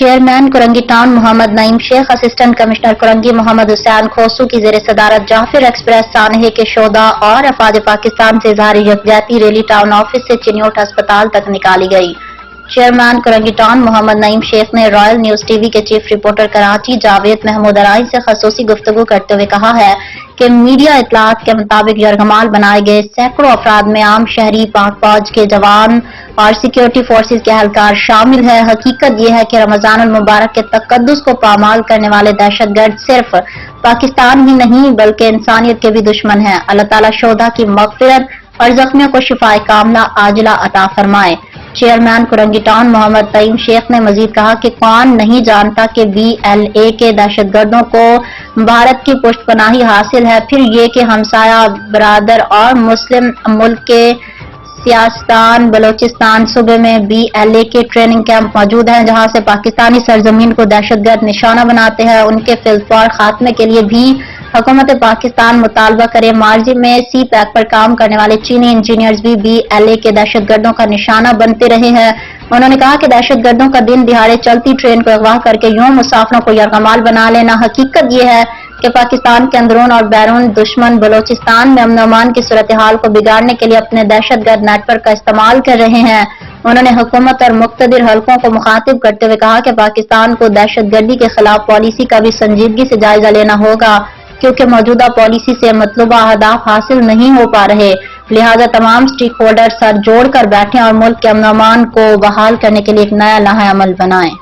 Chairman Korangi town محمد نعیم شیخ، assistant commissioner Korangi محمد حسین کھوسو کی زیر صدارت جعفر ایکسپریس سانحے کے شہداء اور افواج پاکستان سے اظہار یکجہتی ریلی ٹاؤن آفس سے چنیوٹ ہسپتال تک نکالی گئی۔ چیئرمین کرنگی ٹاؤن محمد نعیم شیخ نے رائل نیوز ٹی وی کے چیف رپورٹر کراچی جاوید محمود ارائیں سے خصوصی گفتگو کرتے ہوئے کہا ہے کہ میڈیا اطلاعات کے مطابق یرغمال بنائے گئے سینکڑوں افراد میں عام شہری، پاک فوج کے جوان اور سیکیورٹی فورسز کے اہلکار شامل ہے۔ حقیقت یہ ہے کہ رمضان المبارک کے تقدس کو پامال کرنے والے دہشت گرد صرف پاکستان ہی نہیں بلکہ انسانیت کے بھی دشمن ہیں۔ اللہ تعالیٰ شہداء کی مغفرت اور زخمیوں کو شفائے کاملہ عاجلہ عطا فرمائے۔ چیئرمین کرنگی ٹاؤن محمد نعیم شیخ نے مزید کہا کہ کون نہیں جانتا کہ BLA کے دہشت گردوں کو بھارت کی پشت پناہی حاصل ہے، پھر یہ کہ ہمسایہ برادر اور مسلم ملک کے سیاستان بلوچستان صوبے میں BLA کے ٹریننگ کیمپ موجود ہیں جہاں سے پاکستانی سرزمین کو دہشت گرد نشانہ بناتے ہیں۔ ان کے فلفور خاتمے کے لیے بھی حکومت پاکستان مطالبہ کرے۔ ماضی میں سی پیک پر کام کرنے والے چینی انجینئرز بھی BLA کے دہشت گردوں کا نشانہ بنتے رہے ہیں۔ انہوں نے کہا کہ دہشت گردوں کا دن دہاڑے چلتی ٹرین کو اغوا کر کے یوں مسافروں کو یرغمال بنا لینا۔ حقیقت یہ ہے کہ پاکستان کے اندرون اور بیرون دشمن بلوچستان میں امن و امان کی صورتحال کو بگاڑنے کے لیے اپنے دہشت گرد نیٹ ورک کا استعمال کر رہے ہیں۔ انہوں نے حکومت اور مقتدر حلقوں کو مخاطب کرتے ہوئے کہا کہ پاکستان کو دہشت گردی کے خلاف پالیسی کا بھی سنجیدگی سے جائزہ لینا ہوگا کیونکہ موجودہ پالیسی سے مطلوبہ اہداف حاصل نہیں ہو پا رہے، لہذا تمام سٹیک ہولڈر سر جوڑ کر بیٹھیں اور ملک کے امن و امان کو بحال کرنے کے لیے ایک نیا لائحہ عمل بنائیں۔